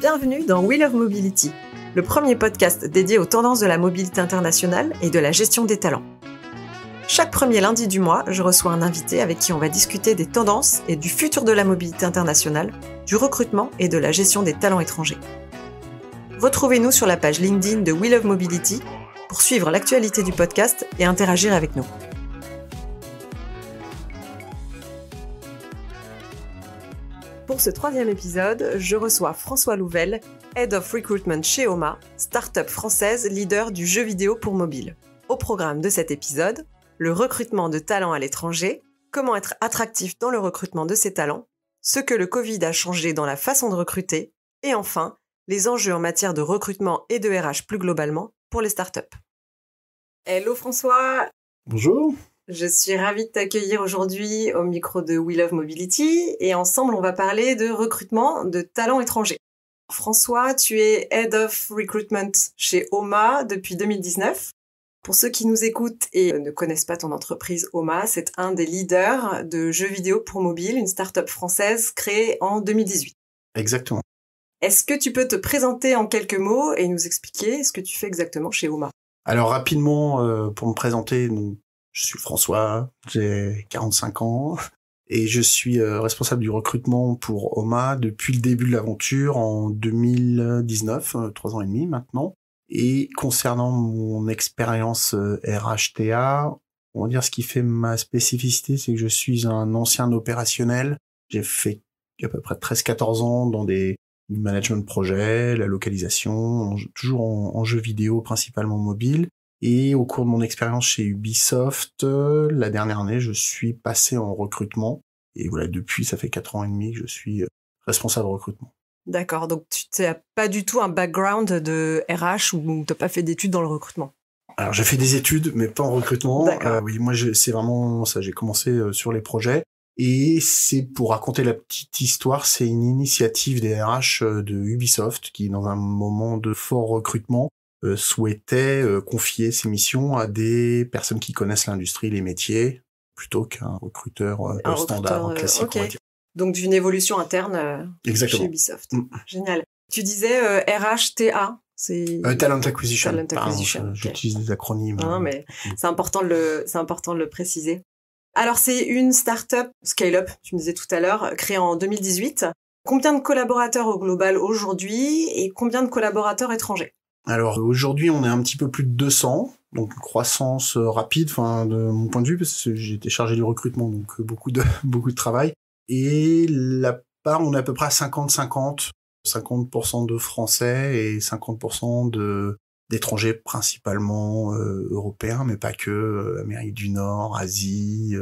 Bienvenue dans We Love Mobility, le premier podcast dédié aux tendances de la mobilité internationale et de la gestion des talents. Chaque premier lundi du mois, je reçois un invité avec qui on va discuter des tendances et du futur de la mobilité internationale, du recrutement et de la gestion des talents étrangers. Retrouvez-nous sur la page LinkedIn de We Love Mobility pour suivre l'actualité du podcast et interagir avec nous. Pour ce troisième épisode, je reçois François Louvel, Head of Recruitment chez OMA, start-up française leader du jeu vidéo pour mobile. Au programme de cet épisode, le recrutement de talents à l'étranger, comment être attractif dans le recrutement de ces talents, ce que le Covid a changé dans la façon de recruter, et enfin, les enjeux en matière de recrutement et de RH plus globalement pour les startups. Hello François. Bonjour. Je suis ravie de t'accueillir aujourd'hui au micro de We Love Mobility et ensemble on va parler de recrutement de talents étrangers. François, tu es Head of Recruitment chez OMA depuis 2019. Pour ceux qui nous écoutent et ne connaissent pas ton entreprise OMA, c'est un des leaders de jeux vidéo pour mobile, une start-up française créée en 2018. Exactement. Est-ce que tu peux te présenter en quelques mots et nous expliquer ce que tu fais exactement chez OMA ? Alors rapidement, pour me présenter, je suis François, j'ai 45 ans et je suis responsable du recrutement pour OMA depuis le début de l'aventure en 2019, 3 ans et demi maintenant. Et concernant mon expérience RHTA, on va dire ce qui fait ma spécificité, c'est que je suis un ancien opérationnel. J'ai fait à peu près 13-14 ans dans du management de projet, la localisation, toujours en jeux vidéo, principalement mobile. Et au cours de mon expérience chez Ubisoft, la dernière année, je suis passé en recrutement. Et voilà, depuis, ça fait 4 ans et demi que je suis responsable recrutement. D'accord, donc tu n'as pas du tout un background de RH ou tu n'as pas fait d'études dans le recrutement? Alors, j'ai fait des études, mais pas en recrutement. Oui, moi, c'est vraiment ça. J'ai commencé sur les projets. Et c'est pour raconter la petite histoire, c'est une initiative des RH de Ubisoft qui, dans un moment de fort recrutement, souhaitait confier ses missions à des personnes qui connaissent l'industrie, les métiers, plutôt qu'un recruteur standard, classique. Okay. Donc d'une évolution interne chez Ubisoft. Génial. Tu disais RHTA, c'est Talent Acquisition. Pardon, j'utilise des acronymes. Non, mais c'est important de le préciser. Alors c'est une start-up scale-up, tu me disais tout à l'heure, créée en 2018. Combien de collaborateurs au global aujourd'hui et combien de collaborateurs étrangers? Alors aujourd'hui, on est un petit peu plus de 200, donc une croissance rapide, de mon point de vue, parce que j'ai été chargé du recrutement, donc beaucoup de travail. Et la part, on est à peu près à 50-50, 50% de Français et 50% d'étrangers, principalement européens, mais pas que, Amérique du Nord, Asie,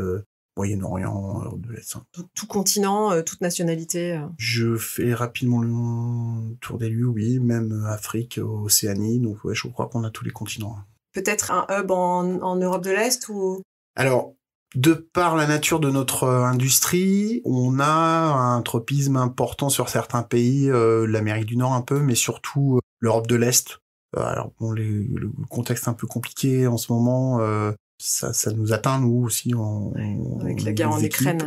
Moyen-Orient, Europe de l'Est. Tout continent, toute nationalité. Je fais rapidement le tour des lieux, oui, même Afrique, Océanie, donc ouais, je crois qu'on a tous les continents. Peut-être un hub en Europe de l'Est ou... Alors, de par la nature de notre industrie, on a un tropisme important sur certains pays, l'Amérique du Nord un peu, mais surtout l'Europe de l'Est. Alors bon, le contexte un peu compliqué en ce moment, ça nous atteint nous aussi avec la guerre en Ukraine,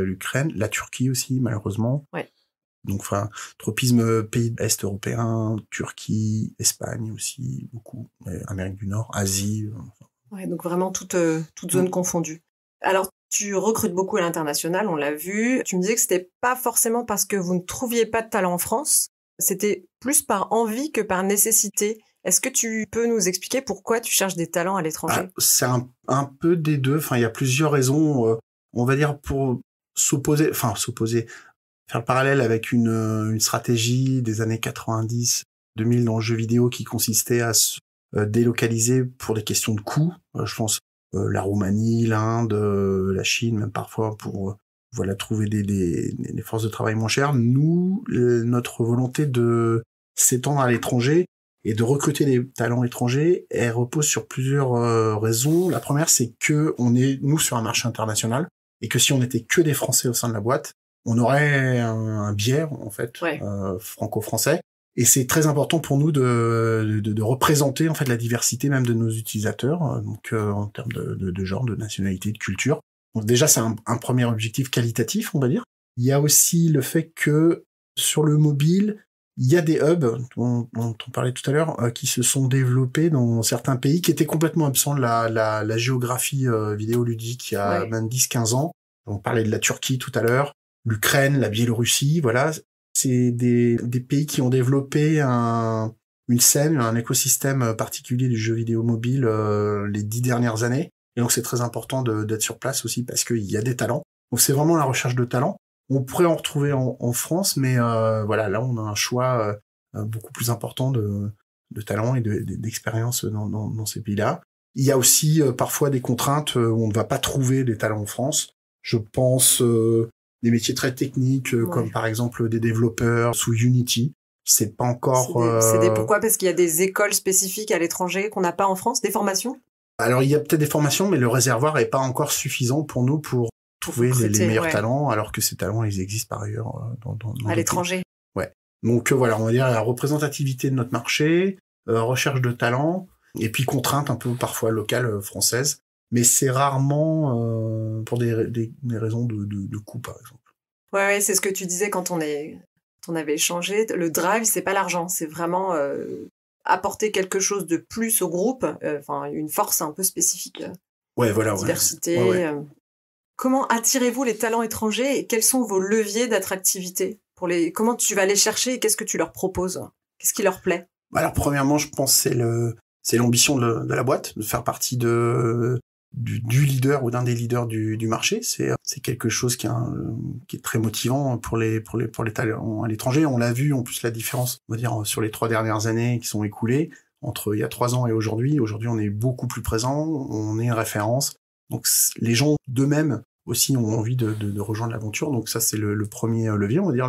l'Ukraine, la Turquie aussi malheureusement. Ouais. Donc tropisme pays est européen, Turquie, Espagne aussi beaucoup, Amérique du Nord, Asie. Ouais, donc vraiment toute zone confondue. Alors tu recrutes beaucoup à l'international, on l'a vu. Tu me disais que c'était pas forcément parce que vous ne trouviez pas de talent en France, c'était plus par envie que par nécessité. Est-ce que tu peux nous expliquer pourquoi tu cherches des talents à l'étranger ? C'est un peu des deux. Il y a plusieurs raisons. On va dire pour s'opposer, faire le parallèle avec une stratégie des années 90, 2000 dans le jeu vidéo qui consistait à se délocaliser pour des questions de coûts. Je pense la Roumanie, l'Inde, la Chine, même parfois pour trouver des forces de travail moins chères. Nous, notre volonté de s'étendre à l'étranger et de recruter des talents étrangers, elle repose sur plusieurs raisons. La première, c'est que on est, nous, sur un marché international, et que si on n'était que des Français au sein de la boîte, on aurait un biais, en fait, franco-français. Et c'est très important pour nous de représenter, en fait, la diversité même de nos utilisateurs, donc en termes de genre, de nationalité, de culture. Donc déjà, c'est un premier objectif qualitatif, on va dire. Il y a aussi le fait que sur le mobile, il y a des hubs dont on parlait tout à l'heure qui se sont développés dans certains pays qui étaient complètement absents de la géographie vidéoludique il y a même 10-15 ans. On parlait de la Turquie tout à l'heure, l'Ukraine, la Biélorussie, voilà. C'est des pays qui ont développé une scène, un écosystème particulier du jeu vidéo mobile les 10 dernières années. Et donc c'est très important d'être sur place aussi parce qu'il y a des talents. Donc c'est vraiment la recherche de talents. On pourrait en retrouver en France, mais voilà, là on a un choix beaucoup plus important de talents et d'expérience dans ces pays-là. Il y a aussi parfois des contraintes où on ne va pas trouver des talents en France. Je pense des métiers très techniques comme par exemple des développeurs sous Unity. C'est pas encore. Pourquoi? Parce qu'il y a des écoles spécifiques à l'étranger qu'on n'a pas en France, des formations? Alors il y a peut-être des formations, mais le réservoir est pas encore suffisant pour nous pour trouver les meilleurs talents, alors que ces talents, ils existent par ailleurs dans à l'étranger. Ouais. Donc voilà, on va dire la représentativité de notre marché, recherche de talents, et puis contraintes un peu parfois locales françaises, mais c'est rarement pour des raisons de coût, par exemple. Ouais, c'est ce que tu disais quand on avait échangé. Le drive, c'est pas l'argent, c'est vraiment apporter quelque chose de plus au groupe, une force un peu spécifique. Diversité. Comment attirez-vous les talents étrangers et quels sont vos leviers d'attractivité comment tu vas les chercher et qu'est-ce que tu leur proposes? Qu'est-ce qui leur plaît? Alors premièrement, je pense que c'est l'ambition de la boîte, de faire partie du leader ou d'un des leaders du marché. C'est quelque chose qui est très motivant pour les talents à l'étranger. On l'a vu, en plus la différence, on va dire, sur les 3 dernières années qui sont écoulées, entre il y a 3 ans et aujourd'hui. Aujourd'hui, on est beaucoup plus présent, on est une référence. Donc les gens d'eux-mêmes aussi ont envie de rejoindre l'aventure. Donc ça, c'est le premier levier, on va dire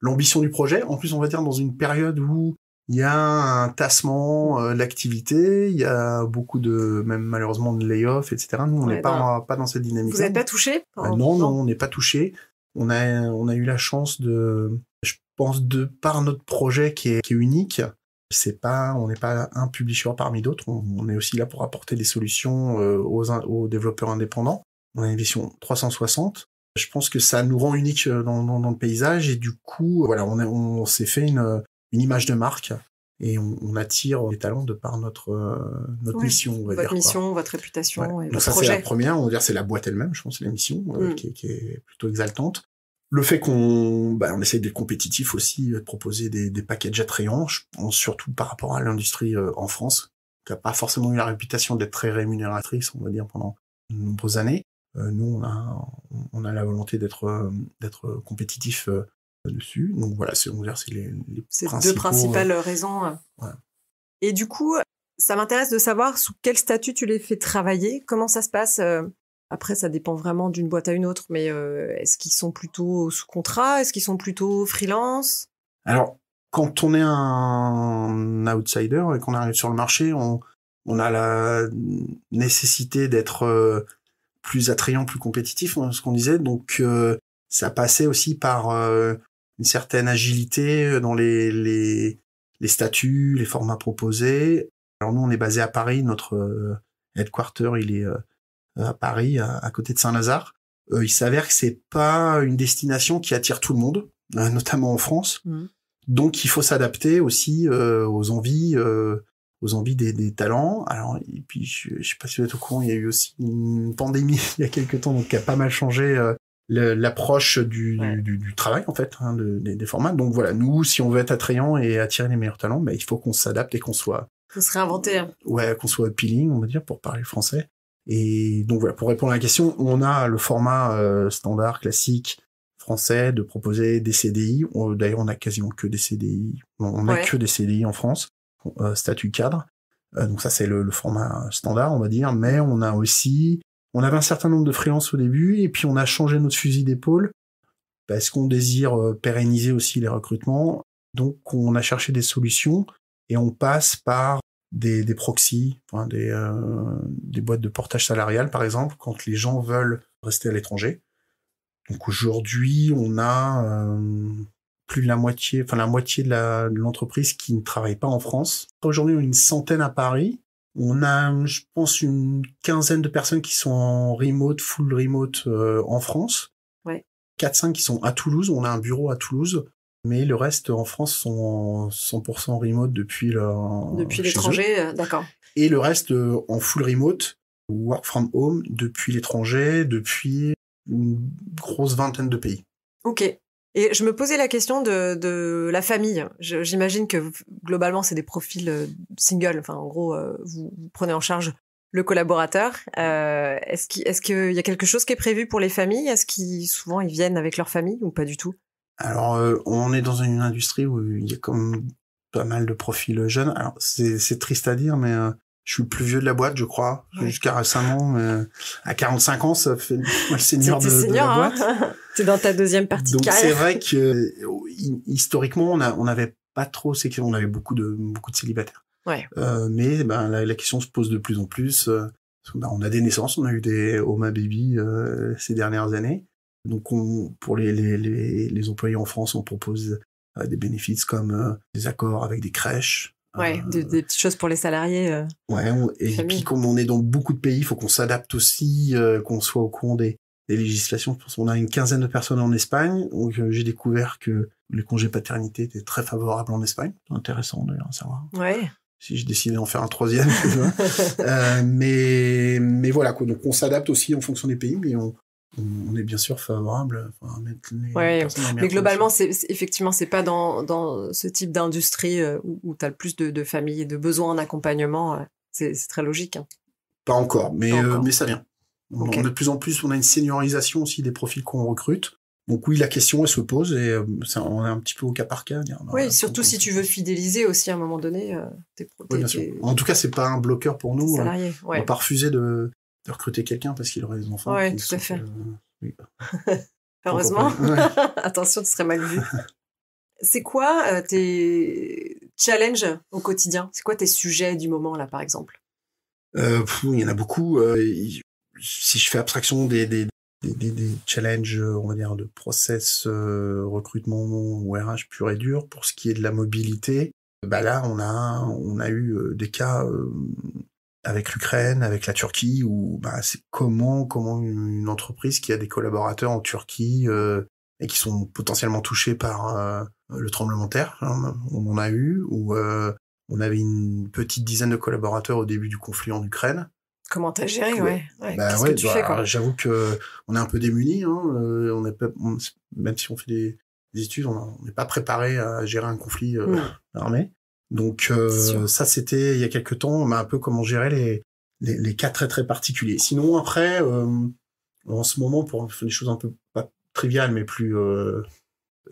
l'ambition du projet. En plus, on va dire dans une période où il y a un tassement d'activité, il y a beaucoup même malheureusement de layoffs, etc. Nous, on n'est pas dans cette dynamique. Vous n'êtes pas touché? Non, on n'est pas touché. On a eu la chance je pense, de par notre projet qui est unique. On n'est pas un publisher parmi d'autres. On est aussi là pour apporter des solutions aux développeurs indépendants. On a une vision 360. Je pense que ça nous rend unique dans le paysage et du coup, voilà, on s'est fait une image de marque et on attire les talents de par notre mission, on va dire. Votre mission, votre réputation et donc votre projet. C'est la première, on va dire, c'est la boîte elle-même, je pense, c'est la mission qui est plutôt exaltante. Le fait qu'on essaie d'être compétitif aussi, de proposer des packages attrayants, je pense surtout par rapport à l'industrie en France, qui n'a pas forcément eu la réputation d'être très rémunératrice, on va dire, pendant de nombreuses années. Nous, on a la volonté d'être compétitif dessus. Donc voilà, c'est les deux principales raisons. Et du coup, ça m'intéresse de savoir sous quel statut tu les fais travailler, comment ça se passe. Après, ça dépend vraiment d'une boîte à une autre, mais est-ce qu'ils sont plutôt sous contrat? Est-ce qu'ils sont plutôt freelance? Alors, quand on est un outsider et qu'on arrive sur le marché, on a la nécessité d'être plus attrayant, plus compétitif, ce qu'on disait. Donc, ça passait aussi par une certaine agilité dans les statuts, les formats proposés. Alors nous, on est basé à Paris. Notre headquarter, il est à Paris, à côté de Saint-Lazare. Il s'avère que c'est pas une destination qui attire tout le monde, notamment en France. Donc, il faut s'adapter aussi aux envies des talents. Alors, et puis, je sais pas si vous êtes au courant, il y a eu aussi une pandémie il y a quelques temps, donc qui a pas mal changé l'approche du travail, en fait, des formats. Donc voilà, nous, si on veut être attrayant et attirer les meilleurs talents, il faut qu'on s'adapte et qu'on soit... Faut se réinventer. Qu'on soit appealing, on va dire, pour parler français. Et donc voilà, pour répondre à la question, on a le format standard, classique, français, de proposer des CDI. D'ailleurs, on a quasiment que des CDI. On a que des CDI en France, statut cadre. Donc ça, c'est le format standard, on va dire. Mais on avait un certain nombre de freelances au début, et puis on a changé notre fusil d'épaule parce qu'on désire pérenniser aussi les recrutements. Donc on a cherché des solutions et on passe par des proxys, des boîtes de portage salarial, par exemple, quand les gens veulent rester à l'étranger. Donc aujourd'hui, on a plus de la moitié de l'entreprise qui ne travaille pas en France. Aujourd'hui, on a une centaine à Paris, On a, je pense, une quinzaine de personnes qui sont en remote, full remote en France. Ouais. 4-5 qui sont à Toulouse. On a un bureau à Toulouse. Mais le reste en France sont en 100% remote depuis l'étranger, d'accord. Et le reste en full remote, work from home, depuis l'étranger, depuis une grosse vingtaine de pays. Ok. Et je me posais la question de la famille. J'imagine que globalement, c'est des profils singles. Enfin, en gros, vous prenez en charge le collaborateur. Est-ce qu'il y a quelque chose qui est prévu pour les familles? Est-ce qu'ils souvent ils viennent avec leur famille ou pas du tout? Alors, on est dans une industrie où il y a comme pas mal de profils jeunes. Alors, c'est triste à dire, mais je suis le plus vieux de la boîte, je crois, jusqu'à récemment. Mais à 45 ans, ça fait le senior de la boîte. Hein. T'es dans ta deuxième partie de carrière. Donc, c'est vrai que historiquement, on n'avait pas trop ces questions. On avait beaucoup de célibataires. Ouais. Mais la question se pose de plus en plus. On a des naissances, on a eu des Oma Baby ces dernières années. Donc, pour les employés en France, on propose des bénéfices comme des accords avec des crèches. Ouais, des petites choses pour les salariés. Ouais, et puis comme on est dans beaucoup de pays, il faut qu'on s'adapte aussi, qu'on soit au courant des législations. On a une quinzaine de personnes en Espagne, donc j'ai découvert que les congés paternité étaient très favorables en Espagne. C'est intéressant d'ailleurs à savoir. Ouais. Si je décidais d'en faire un troisième, mais voilà quoi. Donc on s'adapte aussi en fonction des pays, mais on est bien sûr favorable à mettre les personnes en mais globalement, effectivement, c'est pas dans ce type d'industrie où tu as le plus de familles et de besoins en accompagnement. C'est très logique. Hein. Pas encore, mais ça vient. Okay. On a de plus en plus, on a une seniorisation aussi des profils qu'on recrute. Donc oui, la question, elle se pose et on est un petit peu au cas par cas. Oui, surtout si tu veux fidéliser aussi à un moment donné. Bien sûr. En tout cas, c'est pas un bloqueur pour nous. Salarié, on va pas refuser de recruter quelqu'un parce qu'il aurait des enfants. Oui, tout à fait. Heureusement. Attention, tu serais mal vu. C'est quoi tes challenges au quotidien? C'est quoi tes sujets du moment, là, par exemple? Il y en a beaucoup. Si je fais abstraction des challenges, on va dire, de process recrutement ou RH pur et dur, pour ce qui est de la mobilité, là, on a eu des cas avec l'Ukraine, avec la Turquie, où c'est comment une entreprise qui a des collaborateurs en Turquie et qui sont potentiellement touchés par le tremblement de terre, on en a eu, où on avait une petite dizaine de collaborateurs au début du conflit en Ukraine. Comment t'as géré, Qu'est-ce que tu fais, quoi? J'avoue que on est un peu démunis, même si on fait des études, on n'est pas préparé à gérer un conflit armé. Donc ça, c'était il y a quelques temps, un peu comment gérer les cas très très particuliers. Sinon après, en ce moment, pour faire des choses un peu pas triviales mais plus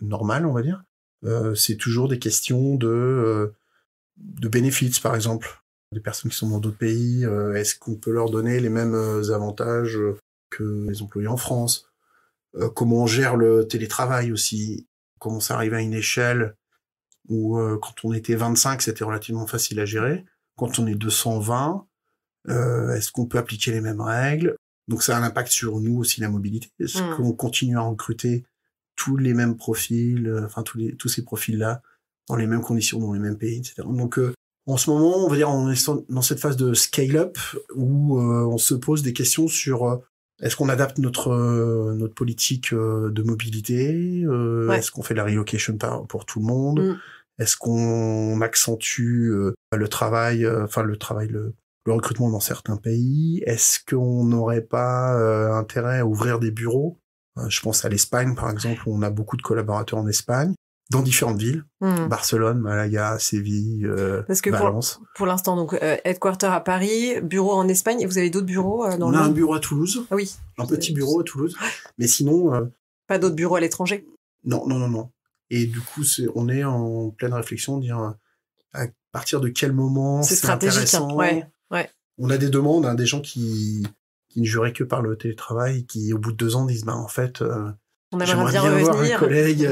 normales, on va dire, c'est toujours des questions de bénéfices, par exemple. Des personnes qui sont dans d'autres pays, est-ce qu'on peut leur donner les mêmes avantages que les employés en France? Comment on gère le télétravail aussi? Comment ça arrive à une échelle où quand on était 25, c'était relativement facile à gérer. Quand on est 220, est-ce qu'on peut appliquer les mêmes règles? Donc ça a un impact sur nous aussi, la mobilité. Est-ce qu'on continue à recruter tous les mêmes profils, tous ces profils-là, dans les mêmes conditions, dans les mêmes pays, etc. Donc en ce moment, on va dire, on est dans cette phase de scale-up où on se pose des questions sur est-ce qu'on adapte notre politique de mobilité, est-ce qu'on fait de la relocation pour tout le monde, est-ce qu'on accentue le recrutement dans certains pays, est-ce qu'on n'aurait pas intérêt à ouvrir des bureaux? Je pense à l'Espagne, par exemple, où on a beaucoup de collaborateurs en Espagne, dans différentes villes, Barcelone, Malaga, Séville, parce que Valence. Pour l'instant, donc headquarter à Paris, bureau en Espagne, et vous avez d'autres bureaux dans le monde? On a un bureau à Toulouse. Ah oui. Un petit bureau à Toulouse. Mais sinon... pas d'autres bureaux à l'étranger? Non. Et du coup, on est en pleine réflexion, dire à partir de quel moment c'est stratégique, intéressant. Ouais. On a des demandes, des gens qui ne juraient que par le télétravail, qui au bout de 2 ans disent en fait, on aimerait bien voir un collègue.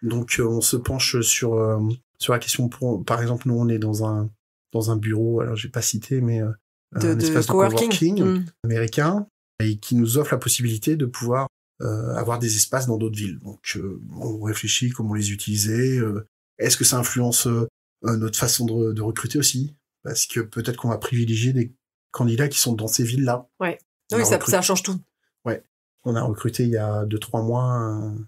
Donc on se penche sur la question. Par exemple, nous on est dans un bureau, alors j'ai pas cité, mais un espace de coworking américain, et qui nous offre la possibilité de pouvoir avoir des espaces dans d'autres villes. Donc on réfléchit comment les utiliser. Est-ce que ça influence notre façon de recruter aussi? parce que peut-être qu'on va privilégier des candidats qui sont dans ces villes-là. Ouais. Oui, ça change tout. Ouais. On a recruté il y a 2-3 mois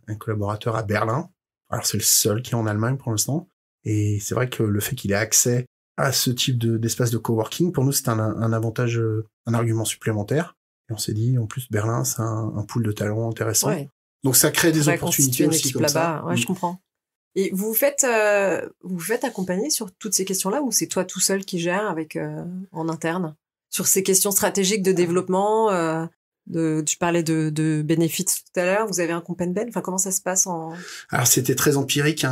un collaborateur à Berlin. Alors c'est le seul qui est en Allemagne pour l'instant. Et c'est vrai que le fait qu'il ait accès à ce type d'espace de coworking, pour nous c'est un avantage, un argument supplémentaire. Et on s'est dit, en plus Berlin c'est un pool de talents intéressant. Ouais. Donc ça crée des opportunités aussi comme ça. Ouais, je comprends. Et vous faites accompagner sur toutes ces questions-là, ou c'est toi tout seul qui gère avec en interne sur ces questions stratégiques de développement? Tu parlais de Benefits tout à l'heure. Vous avez un comp and ben. Enfin, comment ça se passe Alors c'était très empirique.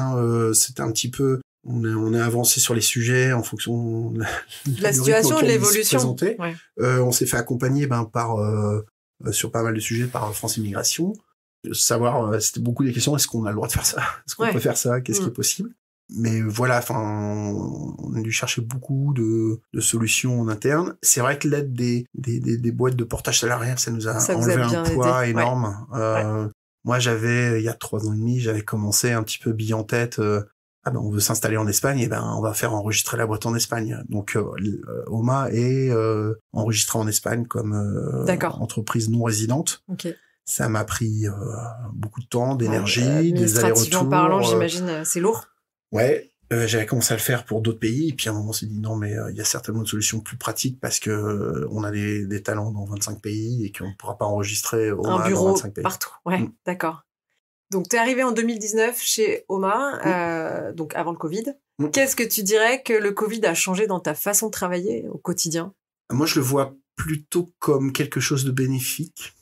C'était un petit peu. On a avancé sur les sujets en fonction de la situation, de l'évolution. Ouais. On s'est fait accompagner par sur pas mal de sujets par France Immigration. Savoir, c'était beaucoup des questions. Est-ce qu'on a le droit de faire ça? Est-ce qu'on peut faire ça? Qu'est-ce qui est possible? Mais voilà, on a dû chercher beaucoup de solutions en interne. C'est vrai que l'aide des boîtes de portage salarial, ça nous a enlevé un poids énorme. Moi, il y a 3 ans et demi, j'avais commencé un petit peu bille en tête. On veut s'installer en Espagne, et on va faire enregistrer la boîte en Espagne. Donc, OMA est enregistré en Espagne comme entreprise non résidente. Okay. Ça m'a pris beaucoup de temps, d'énergie, des allers-retours. Administrativement parlant, j'imagine, c'est lourd. Ouais, j'avais commencé à le faire pour d'autres pays, et puis à un moment on s'est dit non, mais il y a certainement une solution plus pratique, parce que on a des talents dans 25 pays et qu'on ne pourra pas enregistrer OMA un bureau dans 25 pays. Partout. Ouais, d'accord. Donc, tu es arrivé en 2019 chez OMA, donc avant le Covid. Qu'est-ce que tu dirais que le Covid a changé dans ta façon de travailler au quotidien? Moi, je le vois plutôt comme quelque chose de bénéfique.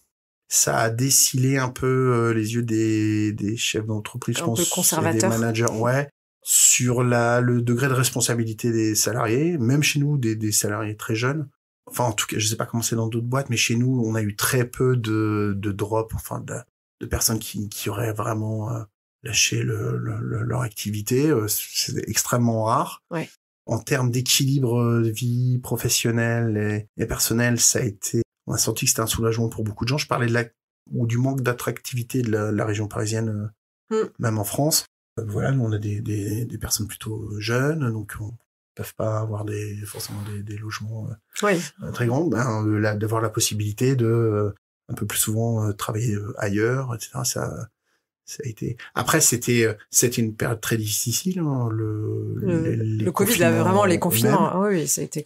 Ça a dessillé un peu les yeux des chefs d'entreprise, je pense, peu conservateurs. Des managers, sur le degré de responsabilité des salariés, même chez nous, des salariés très jeunes. Enfin, en tout cas, je sais pas comment c'est dans d'autres boîtes, mais chez nous, on a eu très peu de drop, enfin, de personnes qui auraient vraiment lâché leur activité. C'est extrêmement rare. Ouais. En termes d'équilibre de vie professionnelle et personnelle, on a senti que c'était un soulagement pour beaucoup de gens. Je parlais ou du manque d'attractivité de la région parisienne, même en France. Voilà, nous on a des personnes plutôt jeunes, donc on peuvent pas avoir forcément des logements très grands. D'avoir la possibilité de un peu plus souvent travailler ailleurs, etc. Ça a été. Après, c'était une période très difficile. Le Covid, là, vraiment les confinements. Oui, ça a été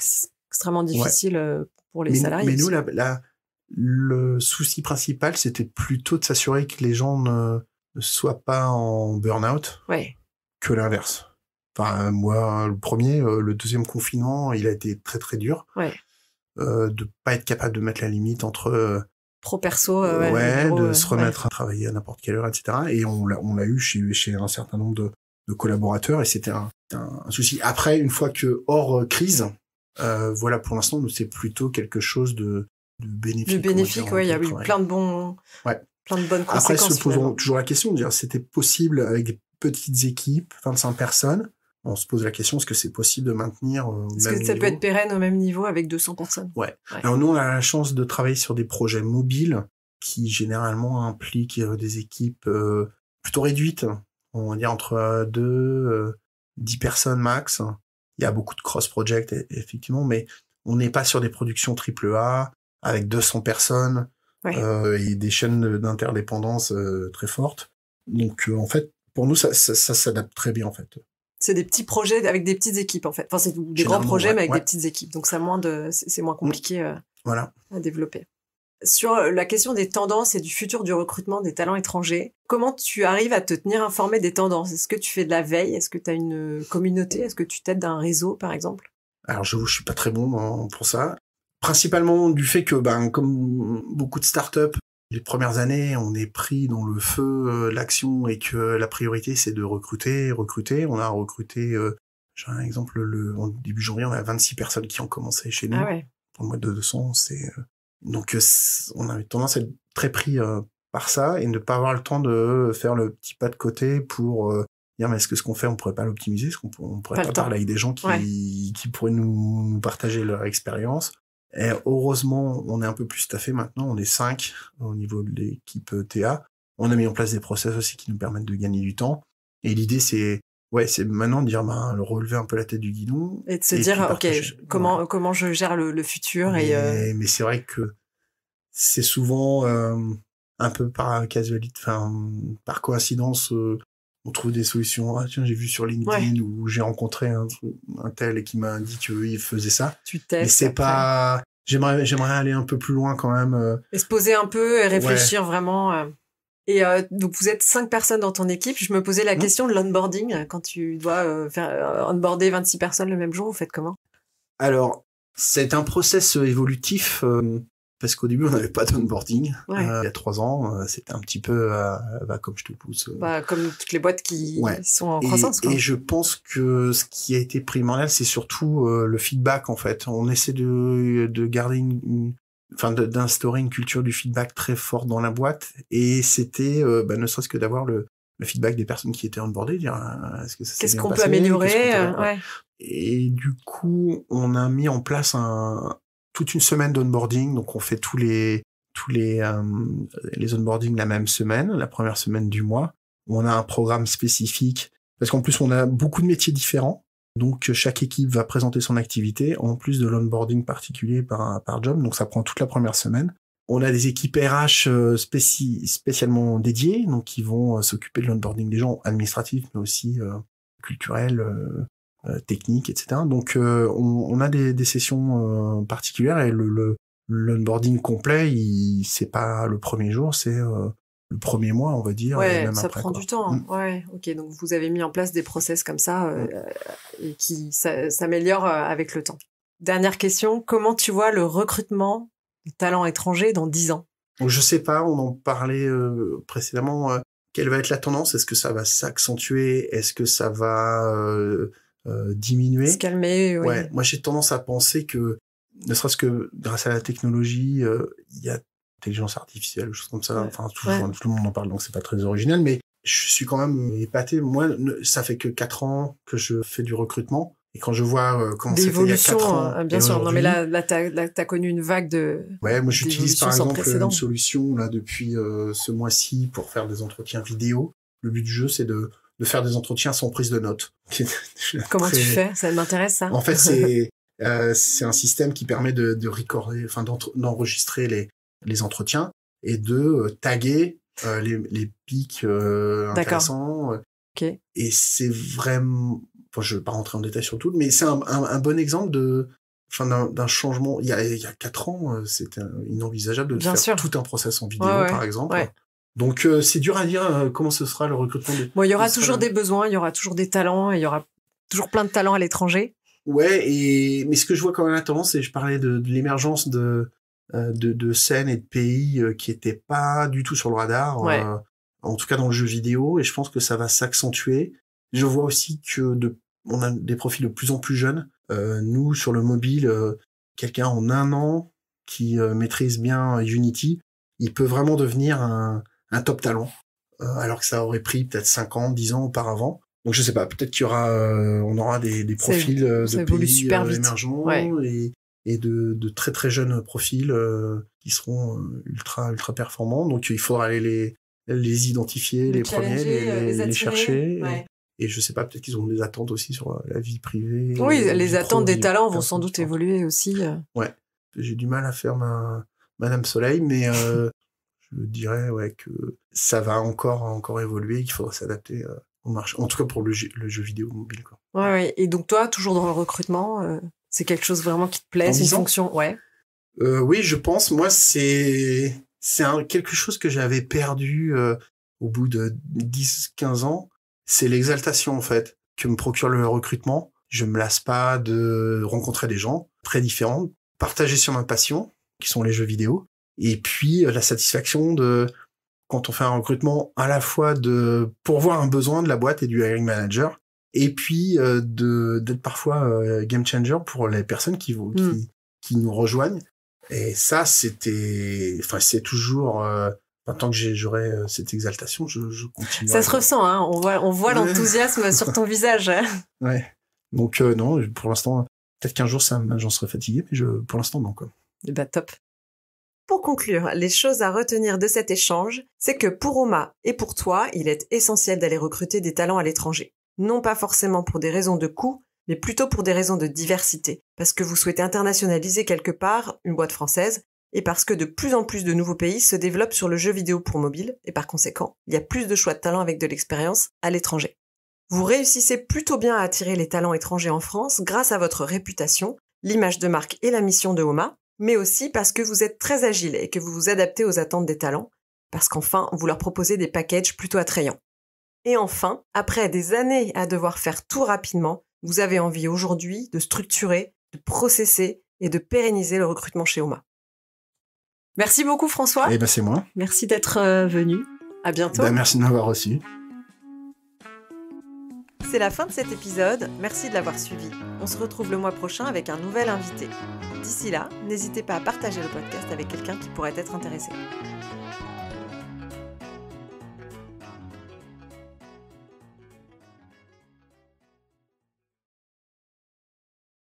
extrêmement difficile pour les salariés. Mais nous, le souci principal, c'était plutôt de s'assurer que les gens ne soient pas en burn-out que l'inverse. Enfin, moi, le premier, le deuxième confinement, il a été très très dur. De pas être capable de mettre la limite entre pro-perso, de se remettre à travailler à n'importe quelle heure, etc. Et on l'a eu chez un certain nombre de collaborateurs, et c'était un souci. Après, une fois que hors crise, voilà, pour l'instant, c'est plutôt quelque chose de bénéfique. De bénéfique, il y a eu plein de bonnes conséquences. Après, se posons toujours la question de dire, c'était possible avec des petites équipes, 25 personnes. On se pose la question, est-ce que c'est possible de maintenir au même niveau? Est-ce que ça peut être pérenne au même niveau avec 200 personnes? Ouais. Alors nous, on a la chance de travailler sur des projets mobiles qui généralement impliquent des équipes plutôt réduites. On va dire entre 10 personnes max. Il y a beaucoup de cross-projects, effectivement, mais on n'est pas sur des productions AAA avec 200 personnes et des chaînes d'interdépendance très fortes. Donc, en fait, pour nous, ça s'adapte très bien, en fait. C'est des petits projets avec des petites équipes, en fait. Enfin, c'est des grands projets, mais avec des petites équipes. Donc, c'est moins compliqué à développer. Sur la question des tendances et du futur du recrutement des talents étrangers, comment tu arrives à te tenir informé des tendances? Est-ce que tu fais de la veille? Est-ce que tu as une communauté? Est-ce que tu t'aides d'un réseau, par exemple? Alors, je suis pas très bon pour ça. Principalement du fait que, comme beaucoup de startups, les premières années, on est pris dans le feu de l'action, et que la priorité, c'est de recruter. On a recruté, j'ai un exemple, en début janvier, on a 26 personnes qui ont commencé chez nous. Ah ouais. Pour le mois de 200, donc on a tendance à être très pris par ça, et ne pas avoir le temps de faire le petit pas de côté pour dire, mais est-ce que ce qu'on fait, on pourrait pas l'optimiser? Est-ce qu'on pourrait pas parler avec des gens qui pourraient nous partager leur expérience? Et heureusement, on est un peu plus staffé maintenant, on est 5 au niveau de l'équipe TA. On a mis en place des process aussi qui nous permettent de gagner du temps. Et l'idée, c'est Ouais, c'est maintenant de dire, relever un peu la tête du guidon. Et de se dire, ok, comment je gère le futur. Mais c'est vrai que c'est souvent un peu par casualité, par coïncidence, on trouve des solutions. Ah tiens, j'ai vu sur LinkedIn ou j'ai rencontré un tel et qui m'a dit qu'il faisait ça. Tu testes. Mais c'est pas... J'aimerais aller un peu plus loin quand même. Et se poser un peu et réfléchir vraiment. Et donc, vous êtes 5 personnes dans ton équipe. Je me posais la question de l'onboarding. Quand tu dois faire onboarder 26 personnes le même jour, vous faites comment? Alors, c'est un process évolutif parce qu'au début, on n'avait pas d'onboarding. Il y a 3 ans, c'était un petit peu comme je te pousse. Comme toutes les boîtes qui sont en croissance. Et je pense que ce qui a été primordial, c'est surtout le feedback, en fait. On essaie de garder d'instaurer une culture du feedback très forte dans la boîte. Et c'était, ne serait-ce que d'avoir le feedback des personnes qui étaient onboardées, dire est-ce que ça s'est bien passé, qu'est-ce qu'on peut améliorer. Et du coup, on a mis en place toute une semaine d'onboarding. Donc, on fait tous les onboarding la même semaine, la première semaine du mois. On a un programme spécifique parce qu'en plus, on a beaucoup de métiers différents. Donc, chaque équipe va présenter son activité en plus de l'onboarding particulier par job. Donc, ça prend toute la première semaine. On a des équipes RH spécialement dédiées, donc qui vont s'occuper de l'onboarding des gens administratifs, mais aussi culturels, techniques, etc. Donc, on a des sessions particulières et l'onboarding complet, c'est pas le premier jour, c'est le premier mois, on va dire. Ouais, même ça après, prend du temps. Ouais, ok. Donc, vous avez mis en place des process comme ça et qui s'améliorent avec le temps. Dernière question, comment tu vois le recrutement de talents étrangers dans 10 ans? Donc, je sais pas, on en parlait précédemment. Quelle va être la tendance? Est-ce que ça va s'accentuer? Est-ce que ça va diminuer? Se calmer, oui. Ouais, moi j'ai tendance à penser que, ne serait-ce que grâce à la technologie, il y a l'intelligence artificielle, des choses comme ça. Enfin, tout le monde en parle, donc c'est pas très original, mais je suis quand même épaté. Moi, ça fait que 4 ans que je fais du recrutement. Et quand je vois comment c'était il y a 4 ans... bien sûr. Non, mais là t'as connu une vague de... Ouais, moi j'utilise par exemple une solution là depuis ce mois-ci pour faire des entretiens vidéo. Le but du jeu, c'est de faire des entretiens sans prise de notes. Comment tu fais? Ça m'intéresse, ça. En fait, c'est un système qui permet de recorder, d'enregistrer les entretiens et de taguer les pics intéressants. Okay. Et c'est vraiment... Enfin, je vais pas rentrer en détail sur tout, mais c'est un bon exemple d'un changement. Il y a 4 ans, c'était inenvisageable de faire tout un process en vidéo, par exemple. Ouais. Donc, c'est dur à dire comment ce sera le recrutement. Bon, il y aura toujours des besoins, il y aura toujours des talents, il y aura toujours plein de talents à l'étranger. Ouais, mais ce que je vois quand même la tendance, c'est je parlais de l'émergence de scènes et de pays qui étaient pas du tout sur le radar, en tout cas dans le jeu vidéo, et je pense que ça va s'accentuer. Je vois aussi que on a des profils de plus en plus jeunes. Nous, sur le mobile, quelqu'un en 1 an qui maîtrise bien Unity, il peut vraiment devenir un top talent, alors que ça aurait pris peut-être 5 ans, 10 ans auparavant. Donc je sais pas, peut-être qu'il y aura, on aura des profils de pays émergents et de très très jeunes profils qui seront ultra performants. Donc il faudra aller les identifier, les premiers, les chercher. Et je sais pas, peut-être qu'ils ont des attentes aussi sur la vie privée. Oui, les attentes des talents vont sans doute évoluer aussi. Ouais, j'ai du mal à faire Madame Soleil, mais je dirais que ça va encore évoluer, qu'il faudra s'adapter au marché. En tout cas pour le jeu vidéo mobile, quoi. Ouais. Et donc toi, toujours dans le recrutement, c'est quelque chose vraiment qui te plaît, c'est une fonction, oui, je pense. Moi, c'est quelque chose que j'avais perdu au bout de 10-15 ans. C'est l'exaltation, en fait, que me procure le recrutement. Je me lasse pas de rencontrer des gens très différents, partager sur ma passion, qui sont les jeux vidéo, et puis la satisfaction quand on fait un recrutement, à la fois de pourvoir un besoin de la boîte et du hiring manager, et puis d'être parfois game changer pour les personnes qui nous rejoignent. Et ça, c'est toujours... tant que j'aurai cette exaltation, je continue. Ça se ressent, hein. On voit l'enthousiasme sur ton visage. Ouais. Donc non, pour l'instant, peut-être qu'un jour j'en serai fatigué, mais pour l'instant non, quoi. Et top. Pour conclure, les choses à retenir de cet échange, c'est que pour Oma et pour toi, il est essentiel d'aller recruter des talents à l'étranger. non pas forcément pour des raisons de coût, mais plutôt pour des raisons de diversité, parce que vous souhaitez internationaliser quelque part une boîte française, et parce que de plus en plus de nouveaux pays se développent sur le jeu vidéo pour mobile, et par conséquent, il y a plus de choix de talents avec de l'expérience à l'étranger. Vous réussissez plutôt bien à attirer les talents étrangers en France grâce à votre réputation, l'image de marque et la mission de Homa, mais aussi parce que vous êtes très agile et que vous vous adaptez aux attentes des talents, parce qu'enfin, vous leur proposez des packages plutôt attrayants. Et enfin, après des années à devoir faire tout rapidement, vous avez envie aujourd'hui de structurer, de processer et de pérenniser le recrutement chez Homa. Merci beaucoup François. Eh ben c'est moi. Merci d'être venu. À bientôt. Merci de m'avoir reçu. C'est la fin de cet épisode. Merci de l'avoir suivi. On se retrouve le mois prochain avec un nouvel invité. D'ici là, n'hésitez pas à partager le podcast avec quelqu'un qui pourrait être intéressé.